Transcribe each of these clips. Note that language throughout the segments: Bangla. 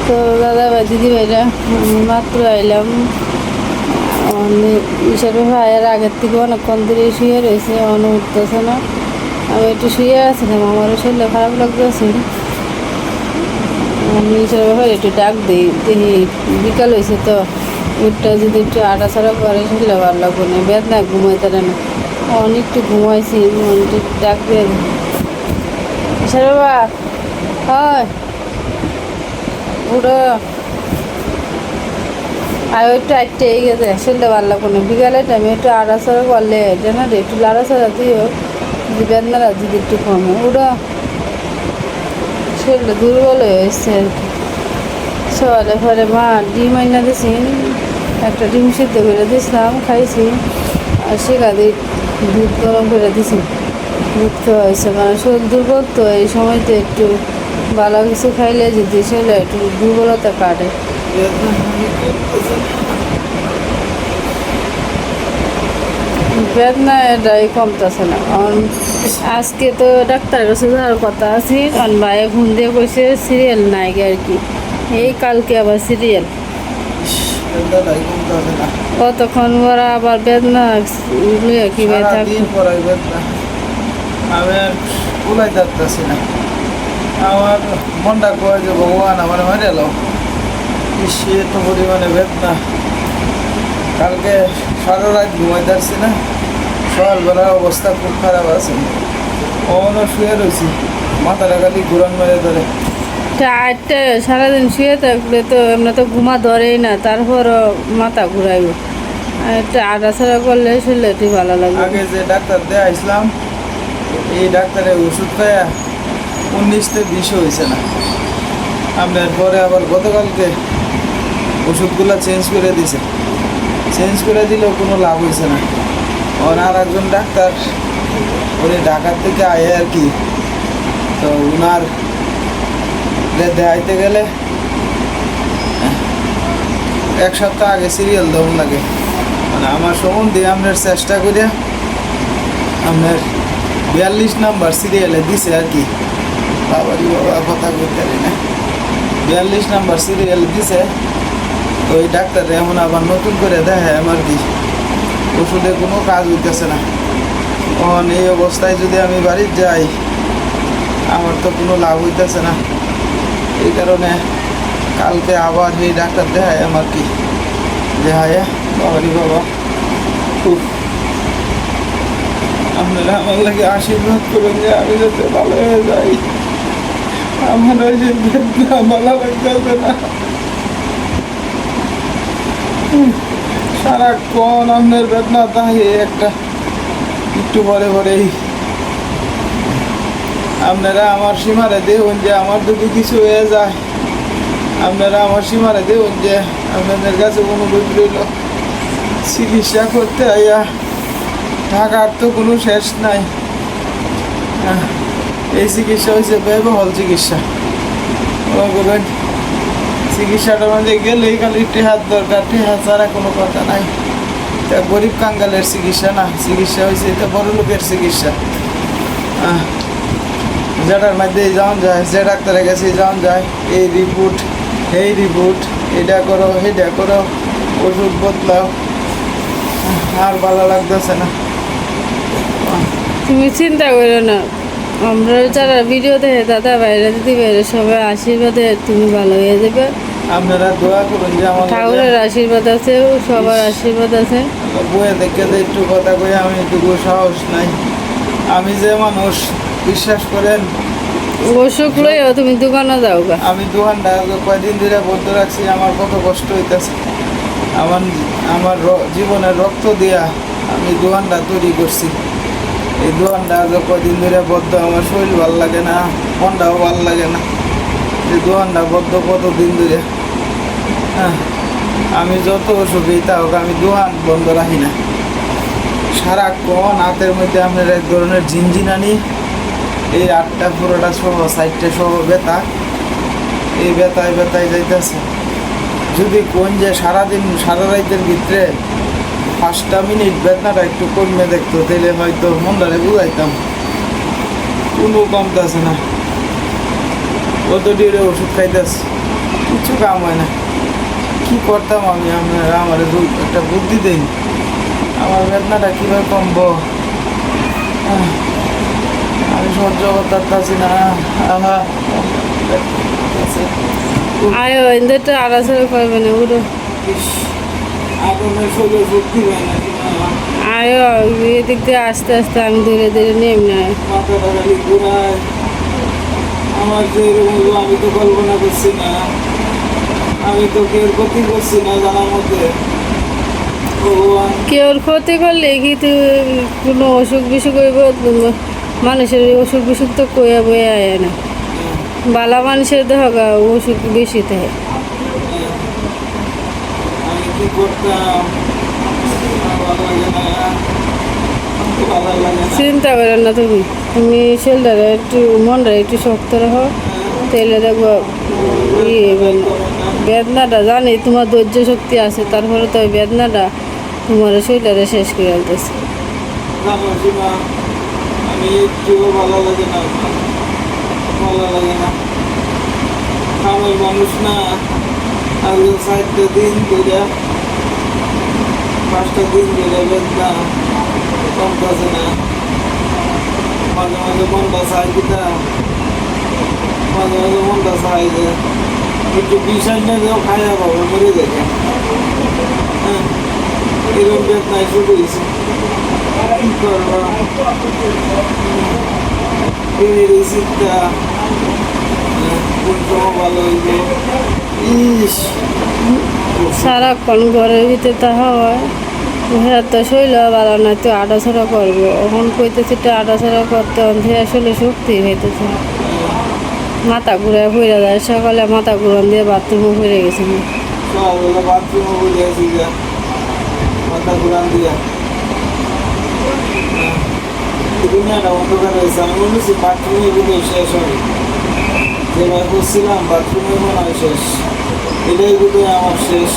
তো দাদা ভাই দিদি ভাইরা মাত্র আইলাম হিসাবে ভাইয়ের আগের থেকে অনেকক্ষণ ধরে শুয়ে রয়েছে অনেক উঠতেছে না। আমি একটু শুয়ে আছিলাম, আমারও শরীরে খারাপ লাগতেছে। আমি হিসাবে ভাই একটু ডাক দিই, দেখি বিকাল হয়েছে তো উঠটা যদি একটু আটাছাড়া করে শরীরে ভালো লাগবে না, বেদনা ঘুমাইতে না। অনেক একটু ঘুমাইছি, একটু ডাক দিয়ে হিসাবে বা হয় উঠো। আর একটু আটটে গেছে শরীরটা ভালো লাগবে না। বিকালের টাইমে একটু আড়াছড়া করলে জানা রে একটু লাড়াছড়া দিও, যদি বেদনারা যদি একটু কমে উঠো। শরীরটা দুর্বল হয়ে এসছে আর কি। সকালে পরে মা ডিম আইনা দিয়েছি, একটা ডিম সিদ্ধ করে দিয়েছিলাম, খাইছি। আর সেটা দিয়ে দুধ গরম করে দিয়েছি, দুধ খাওয়া হয়েছে। কারণ শরীর দুর্বল তো এই সময়তে একটু ভালো কিছু খাইলে যদি শরীরে একটু দুর্বলতা কাটে। বেদনা এটাই কমতেছে না। আজকে তো ডাক্তারের কাছে যাওয়ার কথা আছে, কারণ ভাইয়ে ফোন দিয়ে কইছে সিরিয়াল নাই আর কি। এই কালকে আবার সিরিয়াল, কতক্ষণ ওরা আবার বেদনা লইয়া কি ভাই থাকবে। আমি আর কুলাই যাচ্ছি না, আমার মনটা কয় যে ভগবান আমার মারে এলো, সে তো পরিমাণে বেদনা। কালকে সারা রাত ঘুমাইতে পারছি না, সকালবেলার অবস্থা খুব খারাপ আছে। অমনও শুয়ে রয়েছি, মাথাটা খালি ঘুরান মেরে ধরে। আটটা সারাদিন শুয়ে থাকলে তো এমনি তো ঘুমা ধরেই না, তারপরও মাথা ঘুরাইব। আর একটা আটাছাড়া করলে শরীরে একটু ভালো লাগবে। আগে যে ডাক্তার দিয়ে আসলাম, এই ডাক্তারের ওষুধ খায়া 19-20 হয়েছে না। আপনার পরে আবার গতকালকে ওষুধগুলো চেঞ্জ করে দিছে, চেঞ্জ করে দিলেও কোনো লাভ হয়েছে না। আর একজন ডাক্তার উনি ঢাকার থেকে আয়ে আর কি, তো উনার দেখাইতে গেলে 1 সপ্তাহ আগে সিরিয়াল দেওয়ার লাগে। মানে আমার সম্বন্ধে আপনার চেষ্টা করে আপনার 42 নাম্বার সিরিয়ালে দিছে আর কি। বাবারি বাবা কথা বলতে পারি না, 42 নাম্বার সিরিয়ালে দিছে। ওই ডাক্তার এখন আবার নতুন করে দেখে আমার কি ওষুধে কোনো কাজ হইতেছে না। তখন এই অবস্থায় যদি আমি বাড়ির যাই, আমার তো কোনো লাভ হইতেছে না। এই কারণে কালকে আবার এই ডাক্তার দেখায় আমার কি, দেখায় বাবারি বাবা খুব। আপনারা আমার লাগে আশীর্বাদ করুন যে আমি যাতে ভালো হয়ে যাই। আমার ওই যে বেদনা ভালো লাগতেছে না, সারাক্ষণ আপনার বেদনা তাই একটা একটু পরে পরেই। আপনারা আমার সীমারে দেখুন যে আমার যদি কিছু হয়ে যায়, আপনারা আমার সীমারে দেখুন যে আপনাদের কাছে অনুরোধ রইল। চিকিৎসা করতে আইয়া টাকার তো কোনো শেষ নাই। এই চিকিৎসা হয়েছে ব্যয়বহুল চিকিৎসা। বলবেন চিকিৎসাটার মধ্যে গেলেই খালি টেহার দরকার, টেহা ছাড়া কোনো কথা নাই। তা গরিব কাঙ্গালের চিকিৎসা না, চিকিৎসা হয়েছে এটা বড় লোকের চিকিৎসা। যেটার মধ্যে যাওয়া যায়, যে ডাক্তারের কাছে যাওয়া যায়, এই রিপোর্ট এটা করো সেইটা করো, ওষুধ বদলাও, আর ভালো লাগতেছে না। তুমি চিন্তা করো না, আমরা যারা ভিডিও দেখে দাদা ভাইরা দিদি ভাইরা সবাই আশীর্বাদে তুমি ভালো হয়ে যাবে। আপনারা দোয়া করুন যে আমার ঠাকুরের আশীর্বাদ আছে, সবার আশীর্বাদ আছে। বইয়ে দেখে একটু কথা কই, আমি একটু সাহস নাই। আমি যে মানুষ বিশ্বাস করেন, অসুখ লইও তুমি দোকানে যাও গা। আমি দোকানটা কয়দিন ধরে বন্ধ রাখছি, আমার কত কষ্ট হইতেছে। আমার জীবনের রক্ত দিয়া আমি দোকানটা তৈরি করছি। এই দোকানটা কয়দিন ধরে বদ্ধ, আমার শরীর ভালো লাগে না, মনটাও ভালো লাগে না। এই দোকানটা বদ্ধ কতদিন ধরে। হ্যাঁ, আমি যত অসুখই তা হোক, আমি দোকান বন্ধ রাখি না। সারাক্ষণ হাতের মধ্যে আপনার এক ধরনের ঝিনঝিনানি, এই 8টা পুরোটা সহ 4টা সহ ব্যথা, এই ব্যথায় যাইতেছে। যদি কোন যে সারাদিন সারা রাতের ভিতরে 5টা মিনিট বেদনাটা একটু কমে দেখতো, তাহলে হয়তো মনটারে বুঝাইতাম। কোনো কমতেছে না, কত ডিরে ওষুধ খাইতেছে। কিছু কাম হয় না। কি করতাম আমি? আপনারা আমার একটা বুদ্ধি দেন, আমার বেদনাটা কীভাবে কমবো? আমি সহ্য করতে পারতাছি না। আহা, আয়ো এদেরটা আড়াচড়া করবে না উড়ো। আগুনের শরীরে শক্তি হয় না, আয়ো এদিক দিয়ে আস্তে আস্তে আমি ধীরে ধীরে নেম নাই। মাথাটা খালি ঘুরায়। আমার যে এরকম হলো আমি তো কল্পনা করছি না, আমি তো কেউ ক্ষতি করছি না জানার মধ্যে। ভগবান, কেউর ক্ষতি করলে কি তুই কোনো অসুখ বিসুখ হইব? মানুষের অসুখ বিসুখ তো কইয়া বইয়া আয় না। বালা মানুষের দেহ অসুখ বেশি থাকে। আমি কি করতাম? ভালো লাগে না, ভালো লাগে না। চিন্তা করেন না তুমি, তুমি ছেলেটারে একটু মনটা একটু শক্ত রাখো, তাহলে দেখবো বেদনাটা জানি তোমার ধৈর্য শক্তি আছে, তারপরে তো ওই বেদনাটা তোমার শরীরটারে শেষ করে আনতেছে। জানো সীমা, আমি একটু ভালো লাগে না, ভালো লাগে না। আমার মানুষ না, আগে 4টা দিন ধরে 5টা দিন ধরে বেদনা কমতেছে না। মাঝে মাঝে মনটা চাই কিনা, মাঝে মাঝে মনটা চাই যে একটু বিষয় নেবেও খাইয়া পাবো, মরে দেখে। হ্যাঁ, এরকম বেদনায় শুরু হয়েছে। কি করবা? এই চিন্তা কোন সময় ভালো হইবে। ইস, সারাক্ষণ ঘরের ভিতরে তাহা হয়, হ্যাঁ তো শৈল ভালো না, তুই আটাছড়া করবো, এখন কইতেছি তো আটাছড়া করতে অন্ধে আসলে শক্তি হইতেছে। মাথা ঘুরায় ফুরে যায়, সকালে মাথা ঘুরান দিয়ে বাথরুমে ফুরে গেছি। সকালবেলা বাথরুমে বলে আছি যা, মাথা ঘুরান দিয়া। দুনিয়াটা অন্ধকার হয়েছে। আমি মনে হচ্ছে বাথরুমে বোধ শেষ হবে, যেভাবে করছিলাম বাথরুমে মনে হয় শেষ। এটাই বোধ আমার শেষ।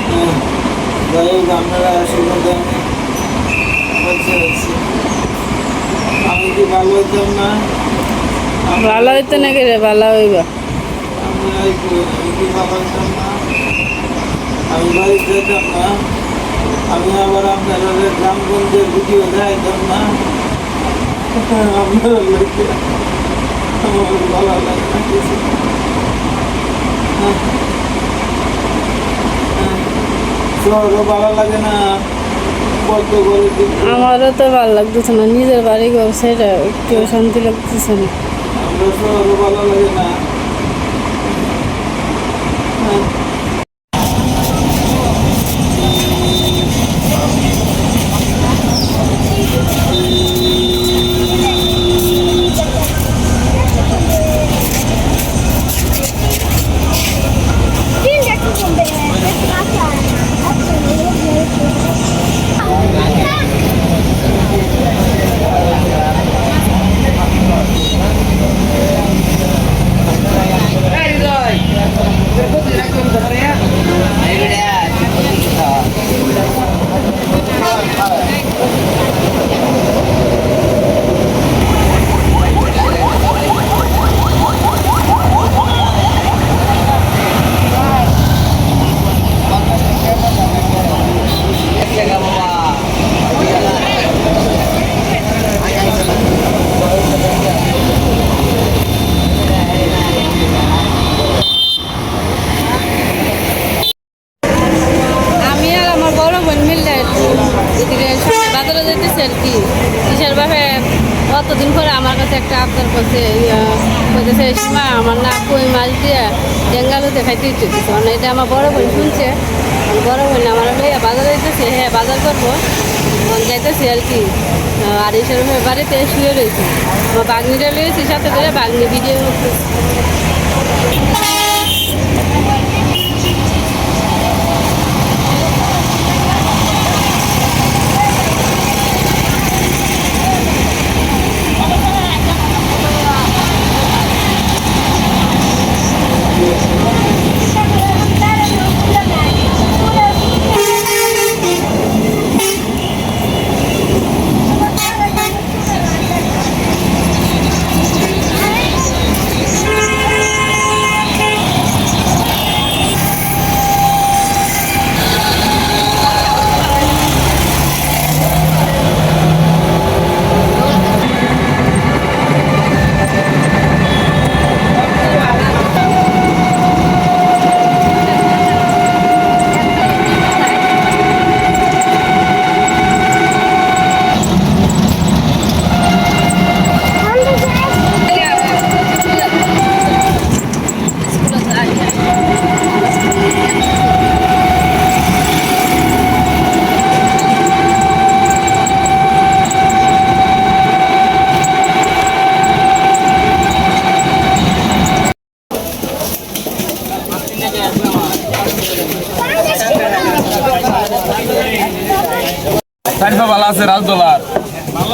হ্যাঁ, যাই হোক আপনারা আশীর্বাদ দেন, বাঁচে আছি। আমি কি ভালো হইতাম না? ভালো হইতে নাকি রে? ভালো হইবা। আপনারাই করেন, আমি কি ভালো হইতাম না? আমি বাড়িতে যেতাম না, আমি আবার আপনারা গ্রামগঞ্জের ভিডিও দেখাইতাম না। আপনারা লোকে আমার ভালো লাগে না কিছু। শহরও ভালো লাগে না, বদ্ধ করে আমারও তো ভালো লাগতেছে না, নিজের বাড়ি ঘর সেটা কেউ শান্তি লাগতেছে না। আমরা শহরও ভালো লাগে না। আমি আর আমার বড় বোন মিললে এদিকে সামনে বাজারে যেতেছি আর কি। কিসের ভাবে অতদিন পরে আমার কাছে একটা আবদার করছে, বলতেছে সীমা আমার না কই মাছ দিয়ে বেঙ্গালু দেখাইতে ইচ্ছে দিচ্ছে। মানে এটা আমার বড় বোন শুনছে, বড় বোন আমার ভাইয়া বাজারে যেতেছে, হ্যাঁ বাজার করবো যাইতেছি আর কি। আর এই সেরকম বাড়িতে শুয়ে রয়েছে, আমার বাগনিটা রয়েছে সাথে করে, বাগনি ভিডিও করতেছে। আরিফা বালা আছে রাজদোলার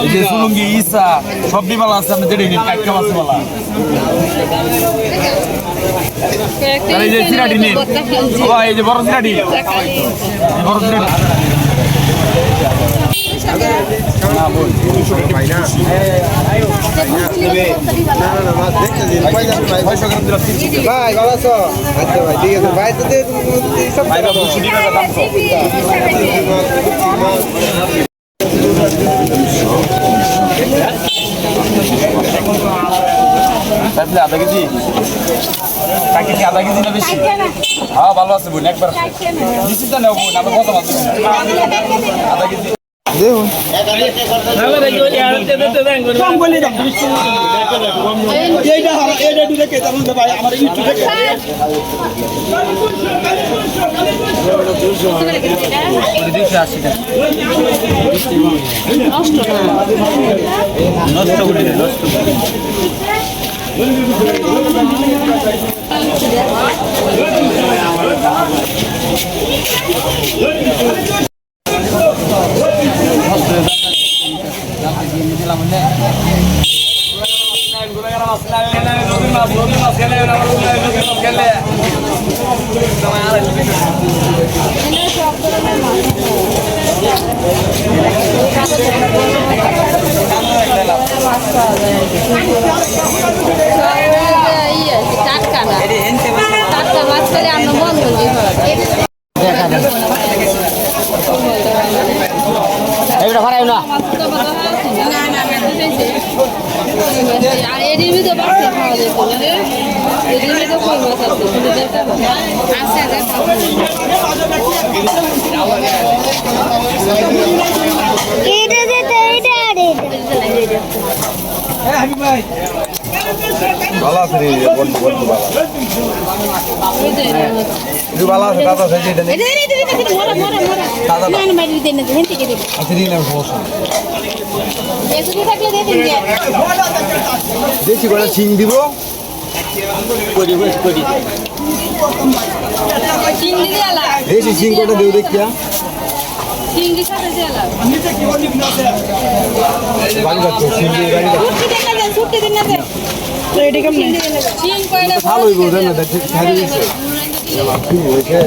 এই যে সুলুঙ্গি ইসা সবজি বালা আছে আপনি যেটা নিন কাটকা মাছ বালা আর এই যে সিরাটি নিন বাবা এই যে বড় সিরাটি বড় সিরাটি না বল ভাই না ভাই ভালো আছো আচ্ছা ভাই ঠিক আছে ভাই তো সব ভাই বাবু ছুটি টাকা দাম কম তাহলে আধা কেজি প্যাকেট আধা কেজি না বেশি হ্যাঁ ভালো আছে বোন একবার নিশ্চিত নেব বোন আমরা কত মাছ আধা কেজি দেখুন নষ্ট করে নষ্ট টাটকা না টাটকা মাছ করে আমরা বন্ধ দিয়ে আর এটির ভিতরে বাড়তে খাওয়া যেত এটির ভিতরে কই মাছ আছে ভালো আছে রে বন্ধু বন্ধু ভালো ಇದು ಬಾಲ ತಾತ ಸಜ್ಜೆ ಇದೆ ತಾತ ನಾನು ಮಾಡಿದ್ದೇನೆ ಹೆಂತಿಗೆ ಇದೆ ಅಸರಿ ನಾವು ಹೋಸ ಎಷ್ಟು থাকলে দিয়ে দিন দেশি গলা চিং দিব করি করি চিংড়ি দিয়ালা দেশি চিং কোটা দেও দেখিয়া চিংড়ি সাথে দিয়ালা বাড়ি যাচ্ছে চিং দিয়ে গাড়ি যাচ্ছে ছুটি দিন না দেন রেডি কম নেই চিং কয়টা ভালো হইব না দেখি ছাড়ি দিছে কি হইছে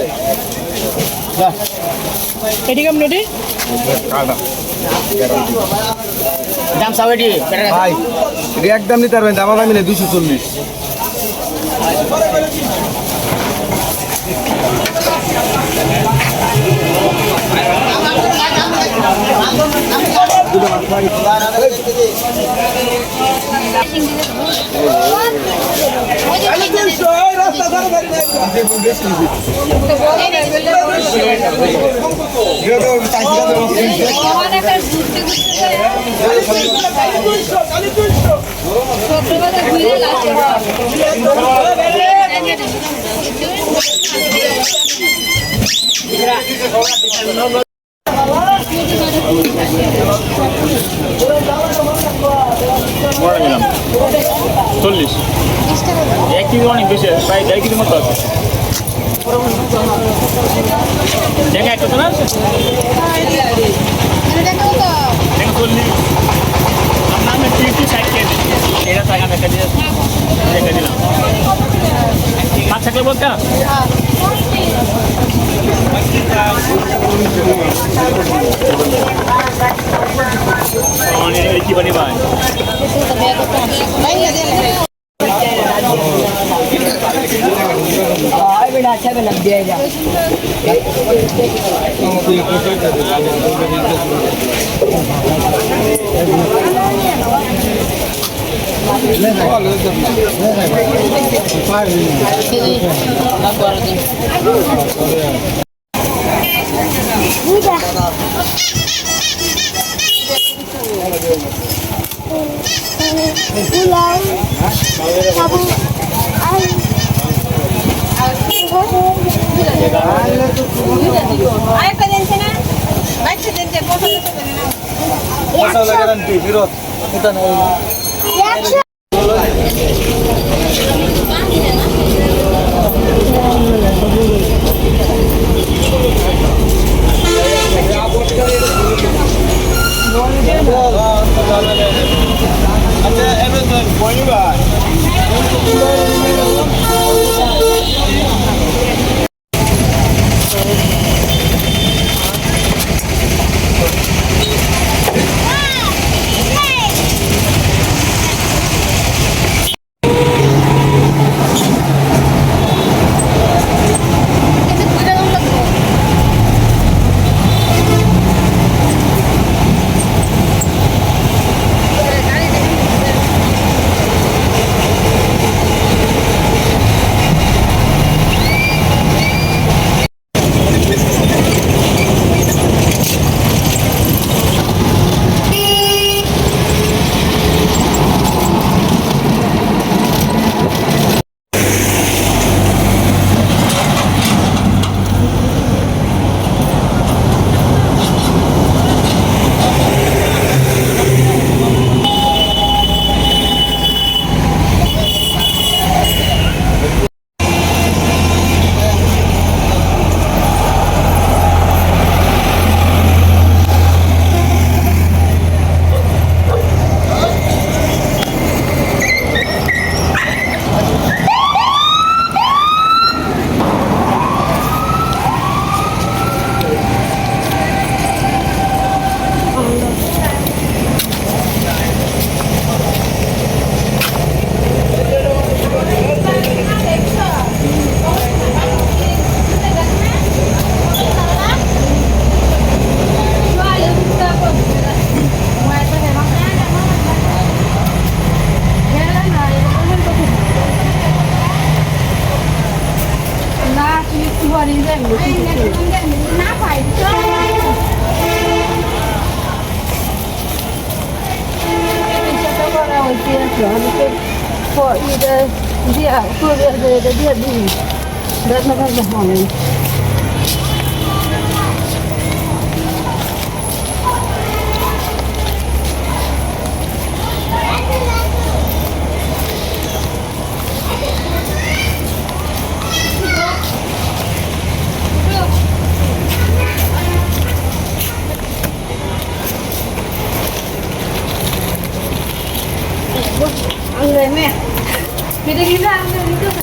রেডি কম রেডি কাটা দাম সাবেডি ভাই এটা একদম নিতে পারবেন দাম দামি না 240 চল্লিশ এক কেজি অনেক বেশি প্রায় 1.5 কেজির মতো আছে দেখা একটা তো না দেখা 40 আপনার আমি 50-60 কেজি এটা টাকা আমি একটা দিয়ে রেখে দিলাম মাছ থাকলে বলতে কি বানি ভাই আরেকটা দেন না বাইতে দেন যে পছন্দ করে না পয়সা গ্যারান্টি ফেরত এটা না বাড়ি যাই না পাই করা হচ্ছে অনেকে এটা দিয়া করে এটা দিয়ে দিই বেতনা থাকবে হবে Người mẹ. Cái đây ra ăn đi trước.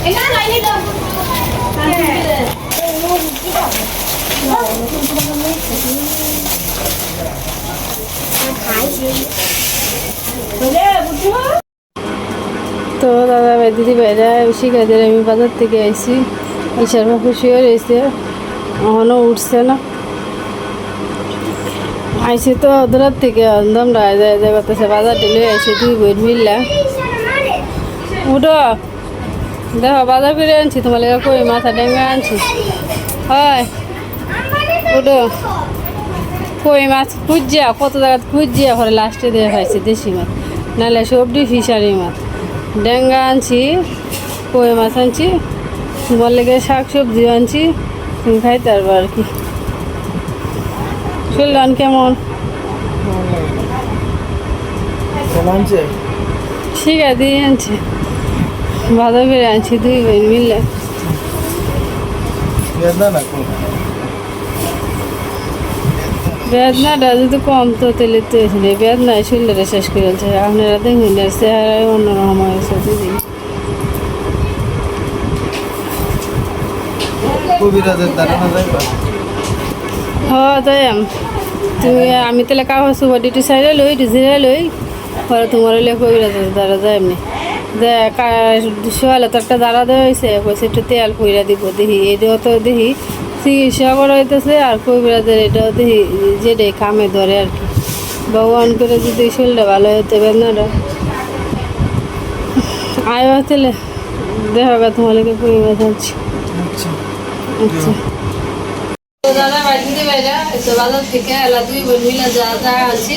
Cái lá này đi đâu? তো দাদা ভাই দিদি ভাইরা শিখাইদের আমি বাজার থেকে আইছি ইশার মা খুশি হয়ে রয়েছে এখনও উঠছে না আইসি তো দূরের থেকে একদম যায় যায় করতেছে বাজার ঢেলে আইসি দুই বই মিললা উঠো দেখো বাজার করে আনছি তোমার লেগে কই মাথা ডেঙ্গা আনছি হয় উঠো কই মাছ খুঁজিয়া কত জায়গা খুঁজিয়া পরে লাস্টে দিয়ে খাইছি দেশি মাছ নাহলে সবজি ফিশারি মাছ ডেঙ্গা আনছি কই মাছ আনছি তোমার লেগে শাক সবজি আনছি তুমি খাইতে পারবো আর কি শুনলেন কেমন আনছে শিখা দিয়ে আনছি বাজার করে আনছি দুই বোন মিললে বেদনা না কোন বেদনাটা যদি কম তো তেলে তো এসে বেদনায় শরীরটা শেষ করে ফেলছে আপনারা দেখুন চেহারায় অন্যরকম হয়েছে দিদি কবিরাজের ধারণা যাইবা হ্যাঁ তাই তুমি আমি তাহলে কাগজ সুপার ডিউটি সাইডে লই ডিজিরে লই পরে তোমার হইলে কবিরাজের দ্বারা যায় এমনি সোয়ালে তো একটা দাঁড়া দেওয়া হয়েছে কইছে একটু তেল পইরা দিব দেখি এটাও তো দেখি চিকিৎসা করা হইতেছে আর কবিরাজের এটাও দেখি যেটাই কামে ধরে আর কি ভগবান করে যদি শরীরটা ভালো হতে বেদনাটা আয় তাহলে দেখা গা তোমাদেরকে কবিরাজ আনছি আচ্ছা আচ্ছা তো দাদা ভাই দিদি ভাইরা তো বাজার থেকে এলা দুই বোন মিলে যা যা আনছি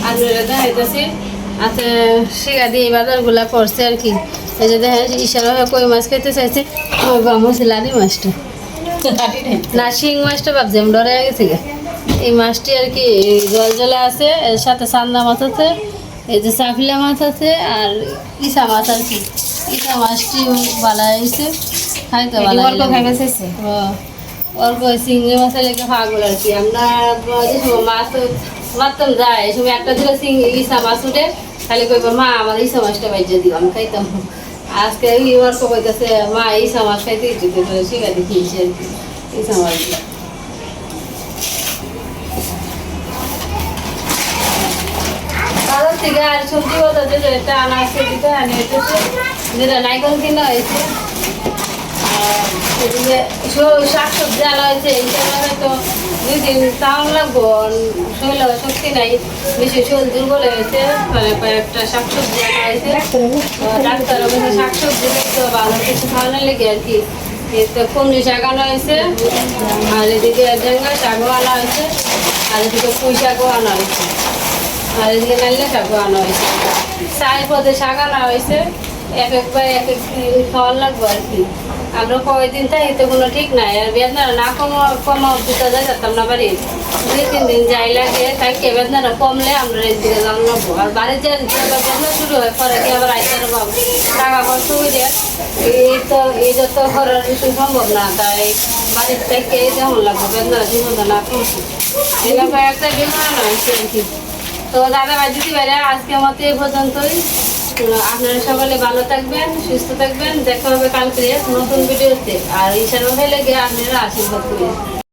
আপনারা দেখাইতেছি আচ্ছা শিখা দিয়ে এই বাজারগুলা করছে আর কি এই যে দেখা ইশারা হয়ে কই মাছ খেতে চাইছে ওই বাম হচ্ছে লাদি মাছটা না শিং মাছটা ভাবছি আমি ডরে গেছি এই মাছটি আর কি জল জলে আছে এর সাথে চান্দা মাছ আছে এই যে চাফিলা মাছ আছে আর ইসা মাছ আর কি ইসা মাছটি ভালো হয়েছে খাইতে ভালো অল্প চিংড়ি মাছের লেগে পাগল আর কি আমরা যে সময় মাছ মারতাম যায় এই সময় একটা দিলে চিংড়ি ইসা মাছ উঠে খালি কইব মা আমার ইসা মাছটা বাইজে দিব আমি খাইতাম আজকে অল্প কইতেছে মা ইসা মাছ খাইতে ইচ্ছে করে শিখাতে খেয়েছি আর কি ইসা মাছ বাজার থেকে আর সবজি বলতে যেটা আনা আছে দিতে আনে যেটা নাইকল কিনা হয়েছে এদিকে শাক সবজি আনা হয়েছে এইটা হয়তো 2 দিন টাউন লাগবো শরীরে শক্তি নাই বেশি শরীর দুর্বল হয়েছে মানে কয়েকটা শাক সবজি আনা হয়েছে ডাক্তার বলছে শাক সবজি তো ভালো কিছু খাওয়ানোর লেগে আর কি তো কুমড়ি শাক আনা হয়েছে আর এদিকে ডেঙ্গা শাকও আনা হয়েছে আর এদিকে পুঁই শাকও আনা হয়েছে আর এদিকে নাইলে শাকও আনা হয়েছে 4 পদে শাক আনা হয়েছে এক একবার এক এক খাওয়ার লাগবো আর কি আমরা কয়দিন তাই তো কোনো ঠিক নাই আর বেদনা না কমা দিতে যাই যেতাম না বাড়ি 2-3 দিন যাই লাগে তাই কে বেদনাটা কমলে আমরা এই দিকে যাওয়া লাগবো আর বাড়ির যে বেদনা শুরু হয় পরে কি আবার আইতে পাবো টাকা খরচ হয়ে এই যত করার কিছু সম্ভব না তাই বাড়ির থেকে যেমন লাগবো বেদনা জীবন না করছি এই ব্যাপারে একটা বেদনা নয় কি তো দাদা ভাই দিদি ভাইরা আজকে আমাদের এই পর্যন্তই আপনারা সকলে ভালো থাকবেন সুস্থ থাকবেন দেখা হবে কালকে নতুন ভিডিওতে আর ইশারা হয়ে লেগে আপনারা আশীর্বাদ করবেন।